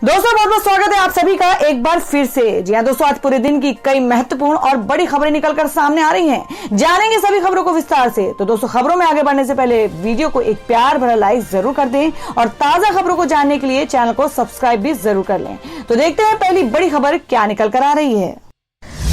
दोस्तों बहुत बहुत स्वागत है आप सभी का एक बार फिर से। जी हाँ दोस्तों, आज पूरे दिन की कई महत्वपूर्ण और बड़ी खबरें निकलकर सामने आ रही हैं। जानेंगे सभी खबरों को विस्तार से। तो दोस्तों, खबरों में आगे बढ़ने से पहले वीडियो को एक प्यार भरा लाइक जरूर कर दें और ताजा खबरों को जानने के लिए चैनल को सब्सक्राइब भी जरूर कर लें। तो देखते हैं पहली बड़ी खबर क्या निकल कर आ रही है।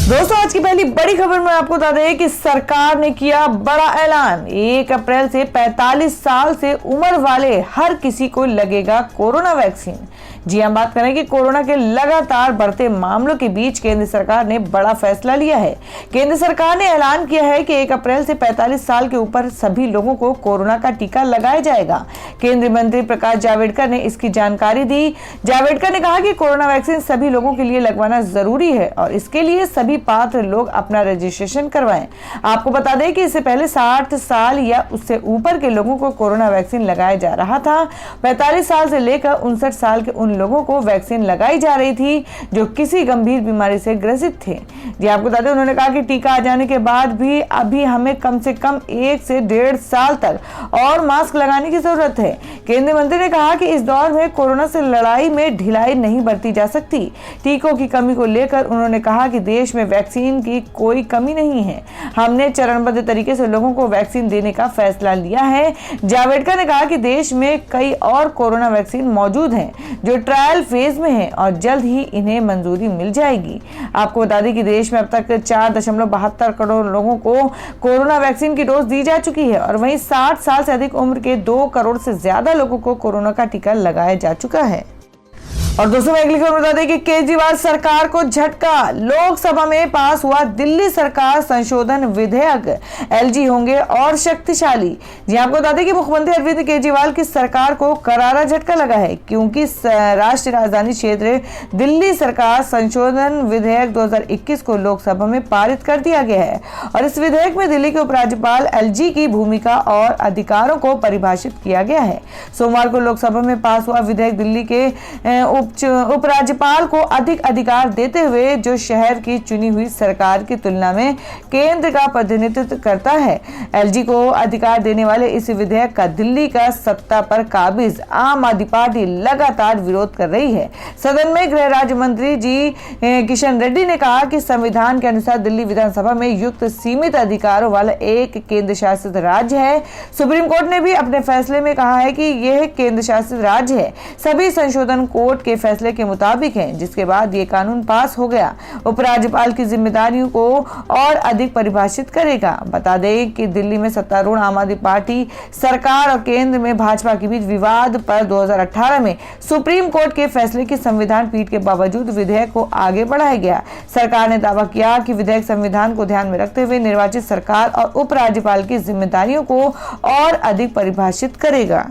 दोस्तों, आज की पहली बड़ी खबर में आपको बता दें कि सरकार ने किया बड़ा ऐलान। 1 अप्रैल से 45 साल से उम्र वाले हर किसी को लगेगा कोरोना वैक्सीन। जी हम बात करें कि कोरोना के लगातार बढ़ते मामलों के बीच केंद्र सरकार ने बड़ा फैसला लिया है। केंद्र सरकार ने ऐलान किया है कि 1 अप्रैल से 45 साल के ऊपर सभी लोगों को कोरोना का टीका लगाया जाएगा। केंद्रीय मंत्री प्रकाश जावड़ेकर ने इसकी जानकारी दी। जावड़ेकर ने कहा कि कोरोना वैक्सीन सभी लोगों के लिए लगवाना जरूरी है और इसके लिए सभी पात्र लोग अपना रजिस्ट्रेशन करवाएं। आपको बता दें कि इससे पहले 60 साल या उससे ऊपर के लोगों को कोरोना वैक्सीन लगाया जा रहा था। 45 साल से लेकर 59 साल के उन लोगों को वैक्सीन लगाई जा रही थी जो किसी गंभीर बीमारी से ग्रसित थे। जी आपको बता दें, उन्होंने कहा कि टीका आ जाने के बाद भी अभी हमें कम से कम 1 से 1.5 साल तक और मास्क लगाने की जरूरत है। केंद्रीय मंत्री ने कहा कि इस दौर में कोरोना से लड़ाई में ढिलाई नहीं बरती जा सकती। टीकों की कमी को लेकर उन्होंने कहा कि देश में वैक्सीन की कोई कमी नहीं है। हमने चरणबद्ध तरीके से लोगों को वैक्सीन देने का फैसला लिया है। जावड़ेकर ने कहा कि देश में कई और कोरोना वैक्सीन मौजूद हैं जो ट्रायल फेज में है और जल्द ही इन्हें मंजूरी मिल जाएगी। आपको बता दें कि देश में अब तक 4.72 करोड़ लोगों को कोरोना वैक्सीन की डोज दी जा चुकी है और वहीं 60 साल से अधिक उम्र के 2 करोड़ से ज्यादा लोगों को कोरोना का टीका लगाया जा चुका है। और दोस्तों, मैं अगली खबर बता दें कि केजरीवाल सरकार को झटका। लोकसभा में पास हुआ दिल्ली सरकार संशोधन विधेयक। एलजी होंगे और शक्तिशाली। जी आपको बता दें कि मुख्यमंत्री अरविंद केजरीवाल की सरकार को करारा झटका लगा है क्योंकि राष्ट्रीय राजधानी क्षेत्र दिल्ली सरकार संशोधन विधेयक 2021 को लोकसभा में पारित कर दिया गया है और इस विधेयक में दिल्ली के उपराज्यपाल एलजी की भूमिका और अधिकारों को परिभाषित किया गया है। सोमवार को लोकसभा में पास हुआ विधेयक दिल्ली के उपराज्यपाल को अधिक अधिकार देते हुए जो शहर की चुनी हुई सरकार की तुलना में केंद्र का प्रतिनिधित्व करता है। एलजी को अधिकार देने वाले इस विधेयक का दिल्ली का सत्ता पर काबिज आम आदमी पार्टी लगातार विरोध कर रही है। सदन में गृह राज्य मंत्री जी किशन रेड्डी ने कहा कि संविधान के अनुसार दिल्ली विधानसभा में युक्त सीमित अधिकारों वाला एक केंद्र शासित राज्य है। सुप्रीम कोर्ट ने भी अपने फैसले में कहा है कि यह केंद्र शासित राज्य है। सभी संशोधन कोर्ट के फैसले के मुताबिक है जिसके बाद ये कानून पास हो गया। उपराज्यपाल की जिम्मेदारियों को और अधिक परिभाषित करेगा। बता दें कि दिल्ली में सत्तारूढ़ आम आदमी पार्टी सरकार और केंद्र में भाजपा के बीच विवाद पर 2018 में सुप्रीम कोर्ट के फैसले की संविधान पीठ के बावजूद विधेयक को आगे बढ़ाया गया। सरकार ने दावा किया कि विधेयक संविधान को ध्यान में रखते हुए निर्वाचित सरकार और उपराज्यपाल की जिम्मेदारियों को और अधिक परिभाषित करेगा।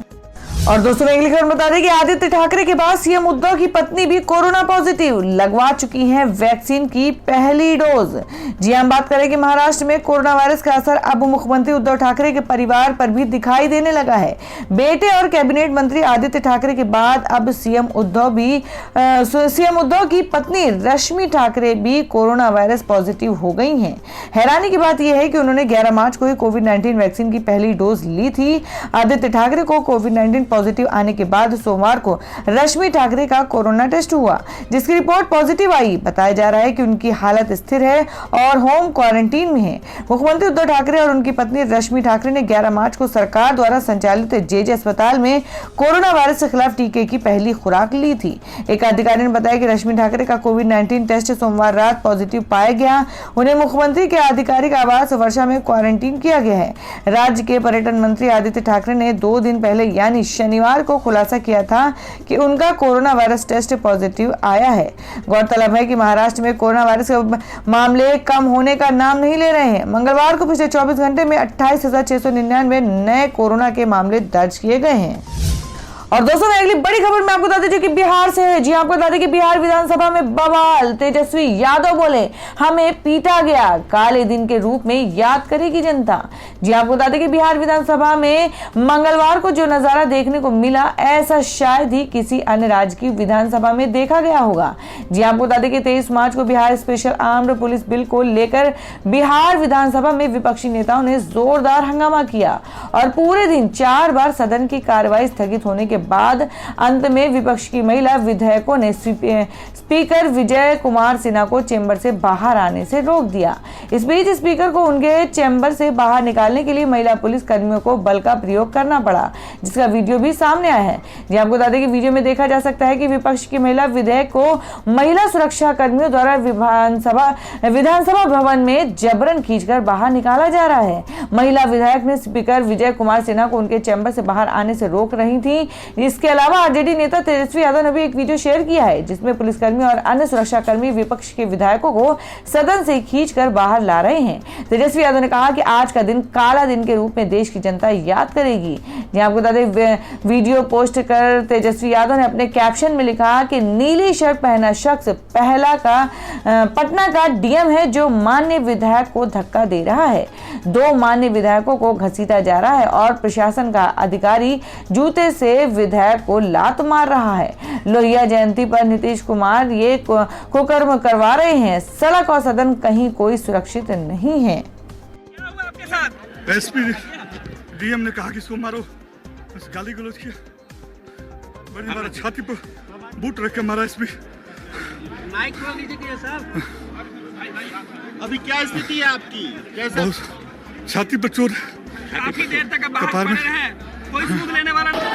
और दोस्तों, मैं अगली खबर बता दें कि आदित्य ठाकरे के बाद सीएम उद्धव की पत्नी भी कोरोना पॉजिटिव, लगवा चुकी हैं वैक्सीन की पहली डोज। जी हम बात करें कि महाराष्ट्र में कोरोना वायरस का असर अब मुख्यमंत्री उद्धव ठाकरे के परिवार पर भी दिखाई देने लगा है। बेटे और कैबिनेट मंत्री आदित्य ठाकरे के बाद अब सीएम उद्धव की पत्नी रश्मि ठाकरे भी कोरोना वायरस पॉजिटिव हो गई हैं। हैरानी की बात यह है कि उन्होंने 11 मार्च को ही कोविड-19 वैक्सीन की पहली डोज ली थी। आदित्य ठाकरे को कोविड-19 पॉजिटिव आने के बाद सोमवार को रश्मि ठाकरे का कोरोना टेस्ट हुआ जिसकी रिपोर्ट पॉजिटिव आई। बताया जा रहा है कि उनकी हालत स्थिर है और होम क्वारंटीन में है। मुख्यमंत्री उद्धव ठाकरे और उनकी पत्नी रश्मि ठाकरे ने 11 मार्च को सरकार द्वारा संचालित जेजे अस्पताल में कोरोना वायरस के खिलाफ टीके की पहली खुराक ली थी। एक अधिकारी ने बताया कि रश्मि ठाकरे का कोविड-19 टेस्ट सोमवार रात पॉजिटिव पाया गया। उन्हें मुख्यमंत्री के आधिकारिक आवास वर्षा में क्वारंटीन किया गया है। राज्य के पर्यटन मंत्री आदित्य ठाकरे ने 2 दिन पहले यानी शनिवार को खुलासा किया था कि उनका कोरोना वायरस टेस्ट पॉजिटिव आया है। गौरतलब है कि महाराष्ट्र में कोरोना वायरस के मामले कम होने का नाम नहीं ले रहे हैं। मंगलवार को पिछले 24 घंटे में 28,699 नए कोरोना के मामले दर्ज किए गए हैं। और दोस्तों, मैं अगली बड़ी खबर में आपको बता दें जो कि बिहार से है। जी आपको बता दें कि बिहार विधानसभा में बवाल। तेजस्वी यादव बोले, हमें पीटा गया, काले दिन के रूप में याद करेगी जनता। जी आपको बता दें कि बिहार विधानसभा में मंगलवार को जो नजारा देखने को मिला ऐसा शायद ही किसी अन्य राज्य की विधानसभा में देखा गया होगा। जी आपको बता दें कि 23 मार्च को Bihar special armed police bill को लेकर बिहार विधानसभा में विपक्षी नेताओं ने जोरदार हंगामा किया और पूरे दिन 4 बार सदन की कार्यवाही स्थगित होने के बाद अंत में विपक्ष की महिला विधायकों ने स्पीकर विजय कुमार सिन्हा को चैम्बर से बाहर आने से रोक दिया। इस बीच स्पीकर को उनके चैम्बर से बाहर निकालने के लिए महिला पुलिस कर्मियों को बल का प्रयोग करना पड़ा, जिसका वीडियो भी सामने आया है। जी आपको बता दें कि वीडियो में देखा जा सकता है कि विपक्ष की महिला विधायक को महिला सुरक्षा कर्मियों द्वारा विधानसभा भवन में जबरन खींचकर बाहर निकाला जा रहा है। महिला विधायक ने स्पीकर विजय कुमार सिन्हा को उनके चैम्बर से बाहर आने से रोक रही थी। इसके अलावा आरजेडी नेता तेजस्वी यादव ने भी एक वीडियो शेयर किया है, जिसमें पुलिसकर्मी और अन्य सुरक्षा कर्मी विपक्ष के विधायकों को सदन से खींचकर बाहर ला रहे हैं। तेजस्वी यादव ने कहा कि आज का दिन काला दिन के रूप में देश की जनता याद करेगी। जी आपको बता दें, वीडियो पोस्ट कर तेजस्वी यादव ने अपने कैप्शन में लिखा कि नीली शर्ट पहना शख्स पटना का डीएम है जो माननीय विधायक को धक्का दे रहा है। 2 माननीय विधायकों को घसीटा जा रहा है और प्रशासन का अधिकारी जूते से विधायक को लात मार रहा है। लोहिया जयंती पर नीतीश कुमार ये कुकर्म करवा रहे हैं। सड़क और सदन कहीं कोई सुरक्षित नहीं है। क्या हुआ आपके साथ? एसपी डीएम ने कहा कि इसको मारो, गाली गलौज किया, बड़ी बार छाती पर बूट रख के मारा। एसपी माइक खोल दीजिए साहब। अभी क्या स्थिति है आपकी? कैसे? छाती पर चोट, काफी देर तक बाहर पड़े हैं, कोई सूद लेने वाला नहीं।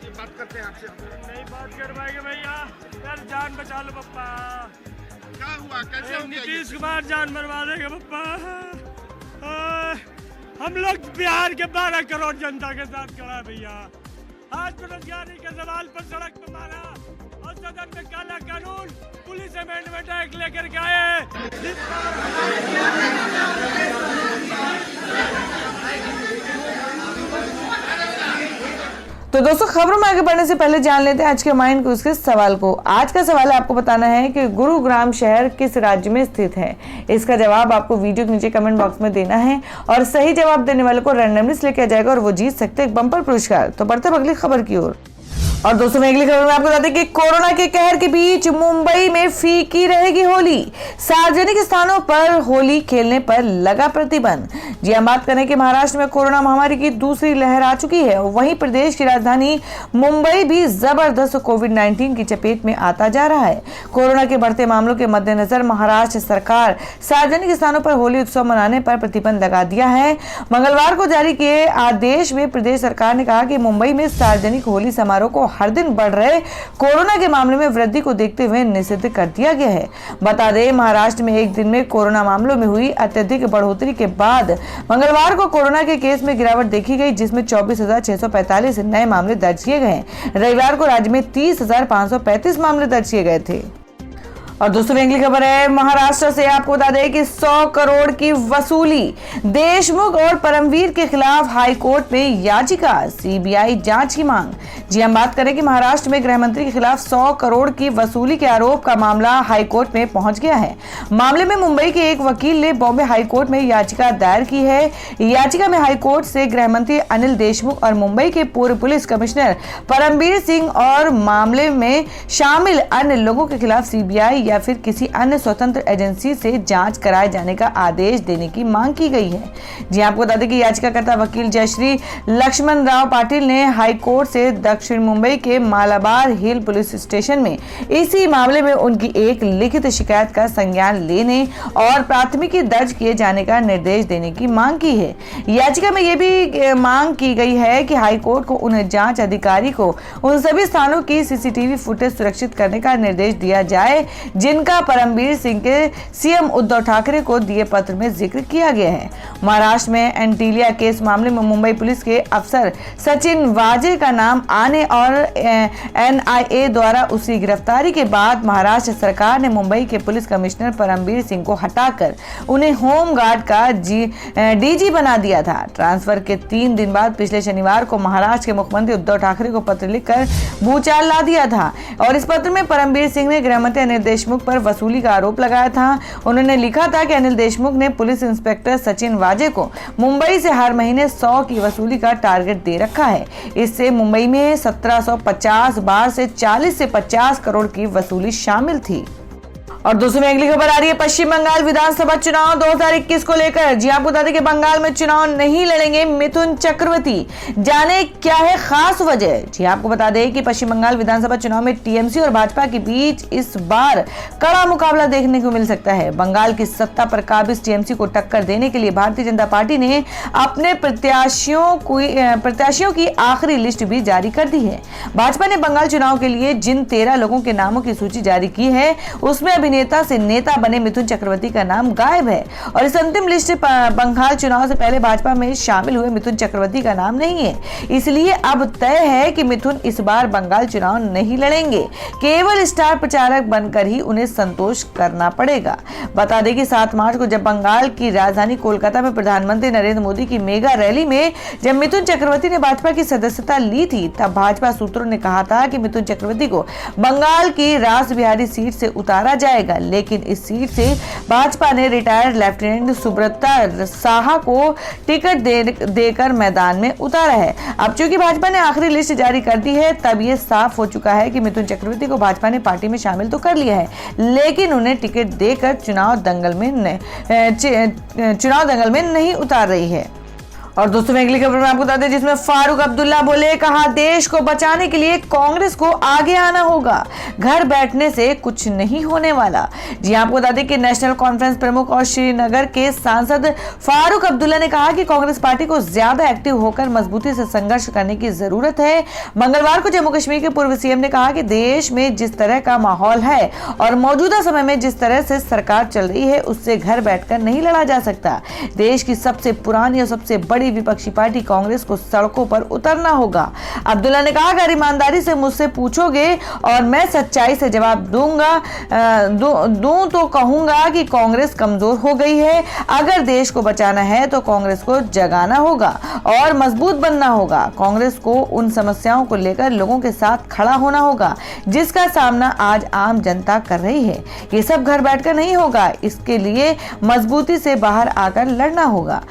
बात करते हैं आपसे। नहीं बात कर पाएंगे भैया, यार जान बचा लो पप्पा। क्या हुआ? कैसे हो गया? नीतीश कुमार जान मरवा देंगे पप्पा। हम लोग बिहार के 12 करोड़ जनता के साथ खड़ा है भैया। आज बेरोजगारी के सवाल पर सड़क पर मारा और सदन में काला कानून पुलिस अमेंडमेंट एक्ट लेकर के आए। तो दोस्तों, खबरों में आगे बढ़ने से पहले जान लेते हैं आज के माइंड क्विज के सवाल को। आज का सवाल है, आपको बताना है कि गुरुग्राम शहर किस राज्य में स्थित है। इसका जवाब आपको वीडियो के नीचे कमेंट बॉक्स में देना है और सही जवाब देने वाले को रैंडमली सिलेक्ट किया जाएगा और वो जीत सकते हैं एक बम्पर पुरस्कार। तो बढ़ते अगली खबर की ओर। और दोस्तों, मैं अगली खबर में आपको बता दें कि कोरोना के कहर के बीच मुंबई में फीकी रहेगी होली। सार्वजनिक स्थानों पर होली खेलने पर लगा प्रतिबंध। जी हम बात करें कि महाराष्ट्र में कोरोना महामारी की दूसरी लहर आ चुकी है। वहीं प्रदेश की राजधानी मुंबई भी जबरदस्त कोविड-19 की चपेट में आता जा रहा है। कोरोना के बढ़ते मामलों के मद्देनजर महाराष्ट्र सरकार सार्वजनिक स्थानों पर होली उत्सव मनाने पर प्रतिबंध लगा दिया है। मंगलवार को जारी किए आदेश में प्रदेश सरकार ने कहा कि मुंबई में सार्वजनिक होली समारोह को हर दिन बढ़ रहे कोरोना के मामले में वृद्धि को देखते हुए निषिद्ध कर दिया गया है। बता दें, महाराष्ट्र में एक दिन में कोरोना मामलों में हुई अत्यधिक बढ़ोतरी के बाद मंगलवार को कोरोना के केस में गिरावट देखी गई, जिसमें 24,645 नए मामले दर्ज किए गए। रविवार को राज्य में 30,535 मामले दर्ज किए गए थे। और दोस्तों, अगली खबर है महाराष्ट्र से। आपको बता दें कि 100 करोड़ की वसूली, देशमुख और परमवीर के खिलाफ हाईकोर्ट में याचिका, सीबीआई जांच की मांग। जी हम बात करें कि महाराष्ट्र में गृह मंत्री के खिलाफ 100 करोड़ की वसूली के आरोप का मामला हाईकोर्ट में पहुंच गया है। मामले में मुंबई के एक वकील ने बॉम्बे हाईकोर्ट में याचिका दायर की है। याचिका में हाईकोर्ट से गृह मंत्री अनिल देशमुख और मुंबई के पूर्व पुलिस कमिश्नर परमवीर सिंह और मामले में शामिल अन्य लोगों के खिलाफ सीबीआई या फिर किसी अन्य स्वतंत्र एजेंसी से जांच कराए जाने का आदेश देने की मांग की गई है। जी आपको बता दें कि याचिकाकर्ता वकील जयश्री लक्ष्मण राव पाटिल ने हाईकोर्ट से दक्षिण मुंबई के मालाबार हिल पुलिस स्टेशन में इसी मामले में उनकी एक लिखित शिकायत का संज्ञान लेने और प्राथमिकी दर्ज किए जाने का निर्देश देने की मांग की है। याचिका में यह भी मांग की गई है कि हाईकोर्ट को उन जांच अधिकारी को उन सभी स्थानों की सीसीटीवी फुटेज सुरक्षित करने का निर्देश दिया जाए जिनका परमवीर सिंह के सीएम उद्धव ठाकरे को दिए पत्र में जिक्र किया गया है। महाराष्ट्र में एंटीलिया केस मामले में मुंबई पुलिस के अफसर सचिन वाजे का नाम आने और एनआईए द्वारा उसकी गिरफ्तारी के बाद महाराष्ट्र सरकार ने मुंबई के पुलिस कमिश्नर परमवीर सिंह को हटाकर उन्हें होम गार्ड का डीजी बना दिया था। ट्रांसफर के 3 दिन बाद पिछले शनिवार को महाराष्ट्र के मुख्यमंत्री उद्धव ठाकरे को पत्र लिखकर भूचाल ला दिया था और इस पत्र में परमवीर सिंह ने गृह मंत्री अनिल देशमुख देशमुख पर वसूली का आरोप लगाया था। उन्होंने लिखा था कि अनिल देशमुख ने पुलिस इंस्पेक्टर सचिन वाजे को मुंबई से हर महीने 100 की वसूली का टारगेट दे रखा है। इससे मुंबई में 1750 बार से 40 से 50 करोड़ की वसूली शामिल थी। और दोस्तों में अगली खबर आ रही है पश्चिम बंगाल विधानसभा चुनाव 2021 को लेकर। जी आपको बता दें कि बंगाल में चुनाव नहीं लड़ेंगे मिथुन चक्रवर्ती। जाने क्या है खास वजह। जी आपको बता दें कि पश्चिम बंगाल विधानसभा चुनाव में टीएमसी और भाजपा के बीच इस बार कड़ा मुकाबला देखने को मिल सकता है। बंगाल की सत्ता पर काबिज टीएमसी को टक्कर देने के लिए भारतीय जनता पार्टी ने अपने प्रत्याशियों की आखिरी लिस्ट भी जारी कर दी है। भाजपा ने बंगाल चुनाव के लिए जिन 13 लोगों के नामों की सूची जारी की है उसमें अभिनेता से नेता बने मिथुन चक्रवर्ती का नाम गायब है और इस अंतिम लिस्ट बंगाल चुनाव से पहले भाजपा में शामिल हुए मिथुन चक्रवर्ती का नाम नहीं है। इसलिए अब तय है कि मिथुन इस बार बंगाल चुनाव नहीं लड़ेंगे। केवल स्टार प्रचारक बनकर ही उन्हें संतोष करना पड़ेगा। बता दें कि 7 मार्च को जब बंगाल की राजधानी कोलकाता में प्रधानमंत्री नरेंद्र मोदी की मेगा रैली में जब मिथुन चक्रवर्ती ने भाजपा की सदस्यता ली थी तब भाजपा सूत्रों ने कहा था कि मिथुन चक्रवर्ती को बंगाल की रास बिहारी सीट से उतारा जाएगा, लेकिन इस सीट से भाजपा ने रिटायर्ड लेफ्टिनेंट सुब्रता साहा को टिकट देकर मैदान में उतारा है। अब चूंकि भाजपा ने आखिरी लिस्ट जारी कर दी है तब ये साफ हो चुका है कि मिथुन चक्रवर्ती को भाजपा ने पार्टी में शामिल तो कर लिया है, लेकिन उन्हें टिकट देकर चुनाव दंगल में नहीं उतार रही है। और दोस्तों में अगली खबर में आपको बता दें जिसमें फारूक अब्दुल्ला बोले, कहा देश को बचाने के लिए कांग्रेस को आगे आना होगा, घर बैठने से कुछ नहीं होने वाला। जी आपको बता दें कि नेशनल कॉन्फ्रेंस प्रमुख और श्रीनगर के सांसद फारूक अब्दुल्ला ने कहा कि कांग्रेस पार्टी को ज्यादा एक्टिव होकर मजबूती से संघर्ष करने की जरूरत है। मंगलवार को जम्मू कश्मीर के पूर्व सीएम ने कहा कि देश में जिस तरह का माहौल है और मौजूदा समय में जिस तरह से सरकार चल रही है उससे घर बैठकर नहीं लड़ा जा सकता। देश की सबसे पुरानी और सबसे बड़ी विपक्षी पार्टी कांग्रेस को सड़कों पर उतरना होगा। अब्दुल्ला ने कहा अगर ईमानदारी से मुझसे पूछोगे और मैं सच्चाई से जवाब दूं तो कहूंगा कि कांग्रेस कमजोर हो गई है। अगर देश को बचाना है तो कांग्रेस को जगाना होगा और मजबूत बनना होगा। कांग्रेस को उन समस्याओं को लेकर लोगों के साथ खड़ा होना होगा जिसका सामना आज आम जनता कर रही है। ये सब घर बैठकर नहीं होगा, इसके लिए मजबूती से बाहर आकर लड़ना होगा।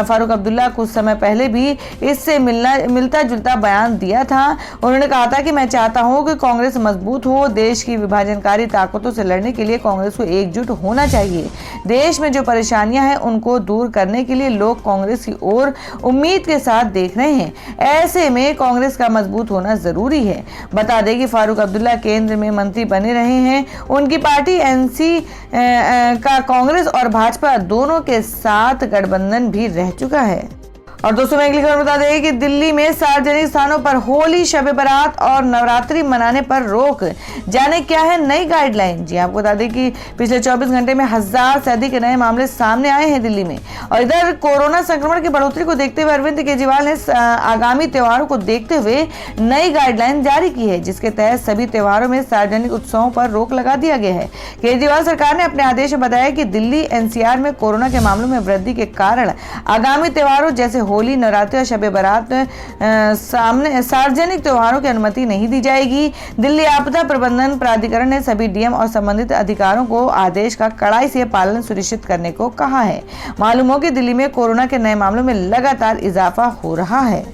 फारूक अब्दुल्ला कुछ समय पहले भी इससे मिलता जुलता बयान दिया था। उन्होंने कहा था कि मैं चाहता हूं कि कांग्रेस मजबूत हो। देश की विभाजनकारी ताकतों से लड़ने के लिए कांग्रेस को एकजुट होना चाहिए। देश में जो परेशानियां हैं उनको दूर करने के लिए लोग कांग्रेस की ओर उम्मीद के साथ देख रहे हैं। ऐसे में कांग्रेस का मजबूत होना जरूरी है। बता दें कि फारूक अब्दुल्ला केंद्र में मंत्री बने रहे हैं। उनकी पार्टी एनसी का कांग्रेस और भाजपा दोनों के साथ गठबंधन भी रह चुका है। और दोस्तों में अगली खबर बता दें कि दिल्ली में सार्वजनिक स्थानों पर होली, शब बारात और नवरात्रि मनाने पर रोक। जाने क्या है नई गाइडलाइन। जी आपको बता दें कि पिछले 24 घंटे में 1000 से अधिक नए मामले सामने आए हैं दिल्ली में। और इधर कोरोना संक्रमण की बढ़ोतरी को देखते हुए अरविंद केजरीवाल ने आगामी त्योहारों को देखते हुए नई गाइडलाइन जारी की है, जिसके तहत सभी त्योहारों में सार्वजनिक उत्सवों पर रोक लगा दिया गया है। केजरीवाल सरकार ने अपने आदेश में बताया कि दिल्ली एनसीआर में कोरोना के मामलों में वृद्धि के कारण आगामी त्योहारों जैसे होली, नवरात्रि और शब बारात सार्वजनिक त्योहारों की अनुमति नहीं दी जाएगी। दिल्ली आपदा प्रबंधन प्राधिकरण ने सभी डीएम और संबंधित अधिकारियों को आदेश का कड़ाई से पालन सुनिश्चित करने को कहा है। मालूम हो कि दिल्ली में कोरोना के नए मामलों में लगातार इजाफा हो रहा है।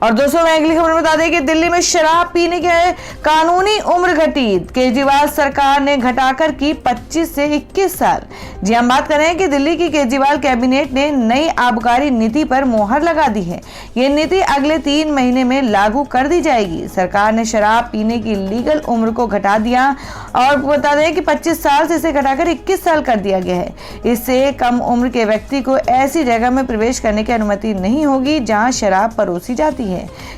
और दोस्तों मैं अगली खबर बता दें कि दिल्ली में शराब पीने की कानूनी उम्र घटी। केजरीवाल सरकार ने घटाकर की 25 से 21 साल। जी हम बात कर रहे हैं कि दिल्ली की केजरीवाल कैबिनेट ने नई आबकारी नीति पर मोहर लगा दी है। ये नीति अगले 3 महीने में लागू कर दी जाएगी। सरकार ने शराब पीने की लीगल उम्र को घटा दिया और बता दें कि 25 साल से इसे घटाकर 21 साल कर दिया गया है। इससे कम उम्र के व्यक्ति को ऐसी जगह में प्रवेश करने की अनुमति नहीं होगी जहां शराब परोसी जाती है।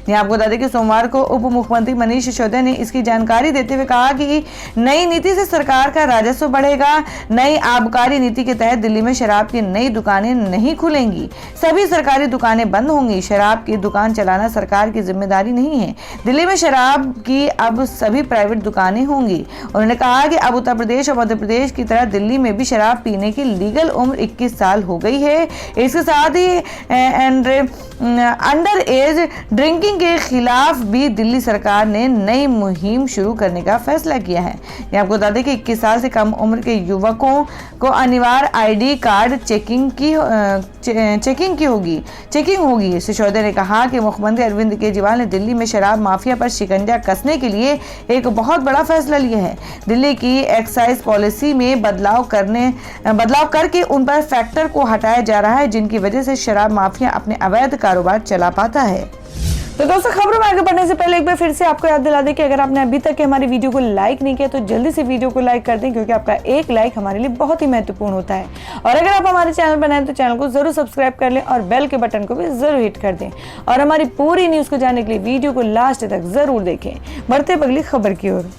यहाँ आपको बता दें कि सोमवार को उप मुख्यमंत्री मनीष सिसोदिया ने इसकी जानकारी देते हुए कहा कि नई नीति से सरकार का राजस्व बढ़ेगा। नई आबकारी नीति के तहत दिल्ली में शराब की नई दुकानें नहीं खुलेंगी, सभी सरकारी दुकानें बंद होंगी। शराब की दुकान चलाना सरकार की जिम्मेदारी नहीं है। दिल्ली में शराब की अब सभी प्राइवेट दुकानें होंगी। उन्होंने कहा कि अब उत्तर प्रदेश और मध्य प्रदेश की तरह दिल्ली में भी शराब पीने की लीगल उम्र 21 साल हो गई है। इसके साथ ही अंडर एज ड्रिंकिंग के खिलाफ भी दिल्ली सरकार ने नई मुहिम शुरू करने का फैसला किया है। ये आपको बता दें कि 21 साल से कम उम्र के युवकों को अनिवार्य आईडी कार्ड चेकिंग होगी। सिसोदिया ने कहा कि मुख्यमंत्री अरविंद केजरीवाल ने दिल्ली में शराब माफिया पर शिकंजा कसने के लिए एक बहुत बड़ा फैसला लिया है। दिल्ली की एक्साइज पॉलिसी में बदलाव करके उन पर फैक्टर को हटाया जा रहा है, जिनकी वजह से शराब माफिया अपने अवैध कारोबार चला पाता है। तो दोस्तों, खबरों में आगे बढ़ने से पहले एक बार फिर से आपको याद दिला दें कि अगर आपने अभी तक हमारी वीडियो को लाइक नहीं किया तो जल्दी से वीडियो को लाइक कर दें, क्योंकि आपका एक लाइक हमारे लिए बहुत ही महत्वपूर्ण होता है। और अगर आप हमारे चैनल पर नए हैं तो चैनल को जरूर सब्सक्राइब कर लें और बेल के बटन को भी जरूर हिट कर दें। और हमारी पूरी न्यूज को जानने के लिए वीडियो को लास्ट तक जरूर देखें। बढ़ते अगली खबर की ओर।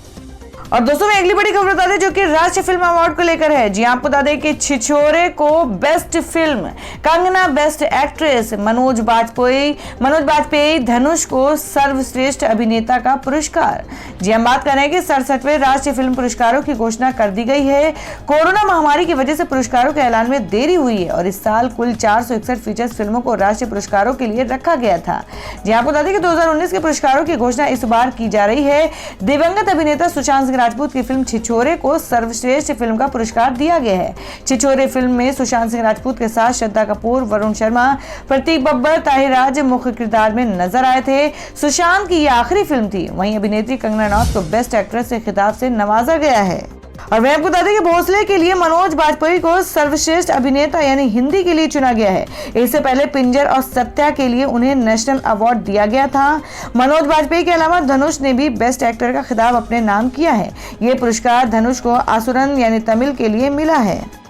और दोस्तों, मैं अगली बड़ी खबर बता दें जो कि राष्ट्रीय फिल्म अवार्ड को लेकर है। जी आपको बता दें कि छिछोरे को best film, Kangana best actress, Manoj Bajpayee Dhanush को सर्वश्रेष्ठ अभिनेता का पुरस्कार। जी हम बात कर रहे हैं कि 67वें राष्ट्रीय फिल्म पुरस्कारों की घोषणा कर दी गई है। कोरोना महामारी की वजह से पुरस्कारों के ऐलान में देरी हुई है और इस साल कुल 461 फीचर्स फिल्मों को राष्ट्रीय पुरस्कारों के लिए रखा गया था। जी आपको बता दें कि 2019 के पुरस्कारों की घोषणा इस बार की जा रही है। दिवंगत अभिनेता सुशांत सिंह राजपूत की फिल्म छिछोरे को सर्वश्रेष्ठ फिल्म का पुरस्कार दिया गया है। छिछोरे फिल्म में सुशांत सिंह राजपूत के साथ श्रद्धा कपूर, वरुण शर्मा, प्रतीक बब्बर, ताहिर राज मुख्य किरदार में नजर आए थे। सुशांत की यह आखिरी फिल्म थी। वहीं अभिनेत्री कंगना रनौत को बेस्ट एक्ट्रेस के खिताब से नवाजा गया है। और मैं आपको बता दें कि भोसले के लिए मनोज बाजपेयी को सर्वश्रेष्ठ अभिनेता यानी हिंदी के लिए चुना गया है। इससे पहले पिंजर और सत्या के लिए उन्हें नेशनल अवार्ड दिया गया था। मनोज बाजपेयी के अलावा धनुष ने भी बेस्ट एक्टर का खिताब अपने नाम किया है। ये पुरस्कार धनुष को आसुरन यानी तमिल के लिए मिला है।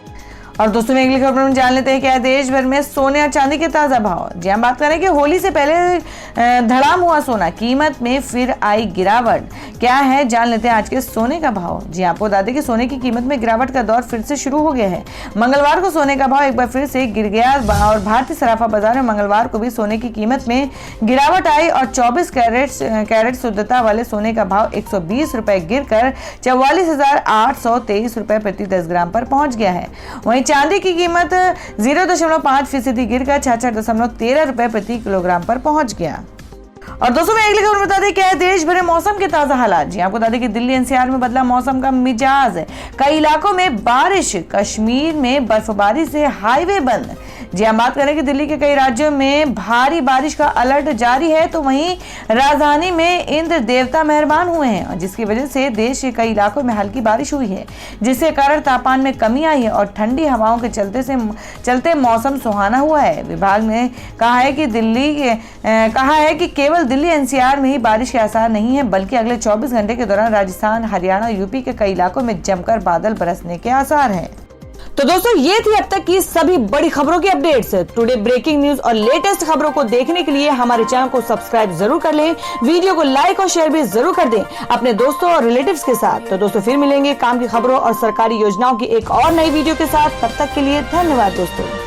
और दोस्तों, अगली खबर में जान लेते हैं क्या देश भर में सोने और चांदी के ताजा भाव। जी हम बात करें कि होली से पहले धड़ाम हुआ सोना, कीमत में फिर आई गिरावट। क्या है, जान लेते हैं आज के सोने का भाव। जी आपको बता दें कि सोने की कीमत में गिरावट का दौर फिर से शुरू हो गया है। मंगलवार को सोने का भाव एक बार फिर से गिर गया और भारतीय सराफा बाजार में मंगलवार को भी सोने की कीमत में गिरावट आई और 24 कैरेट शुद्धता वाले सोने का भाव 120 रुपए गिरकर 44,823 रुपए प्रति 10 ग्राम पर पहुंच गया है। वहीं चांदी की कीमत 0.5% गिरकर 66.13 रुपए प्रति किलोग्राम पर पहुंच गया। और दोस्तों, मैं अगली खबर बता दें क्या है देश भर मौसम के ताजा हालात। जी आपको बता दें कि दिल्ली एनसीआर में बदला मौसम का मिजाज। कई इलाकों में बारिश, कश्मीर में बर्फबारी से हाईवे बंद। जी हम बात करें कि दिल्ली के कई राज्यों में भारी बारिश का अलर्ट जारी है, तो वहीं राजधानी में इंद्र देवता मेहरबान हुए हैं और जिसकी वजह से देश के कई इलाकों में हल्की बारिश हुई है, जिसके कारण तापमान में कमी आई है और ठंडी हवाओं के चलते मौसम सुहाना हुआ है। विभाग ने कहा है कि केवल दिल्ली एनसीआर में ही बारिश के आसार नहीं है, बल्कि अगले 24 घंटे के दौरान राजस्थान, हरियाणा, यूपी के कई इलाकों में जमकर बादल बरसने के आसार हैं। तो दोस्तों, ये थी अब तक की सभी बड़ी खबरों की अपडेट्स। टुडे ब्रेकिंग न्यूज और लेटेस्ट खबरों को देखने के लिए हमारे चैनल को सब्सक्राइब जरूर कर लें, वीडियो को लाइक और शेयर भी जरूर कर दें अपने दोस्तों और रिलेटिव्स के साथ। तो दोस्तों, फिर मिलेंगे काम की खबरों और सरकारी योजनाओं की एक और नई वीडियो के साथ। तब तक के लिए धन्यवाद दोस्तों।